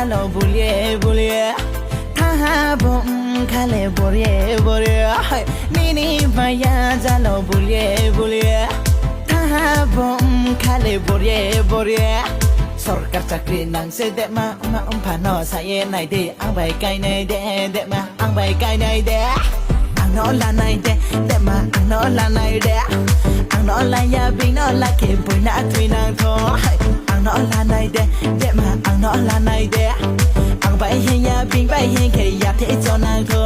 lo bulie bulie tha bom khale borie borie nini maya jalo bulie bulie tha bom khale borie borie সরকার চাকরি নাংসে দে মা Fanon সায়ে নাই দে আং by গাইনাই দে মা আং by গাইনাই দে আং ন লানাই দে মা আং ন লানাই দে আং ন লায়া বিং ন লাকে বইনা তুই নাং থো আং ন লানাই দে মা আং ন লানাই দে আং বাই হেন ya বিং বাই হেন কে ya te চ নাং থো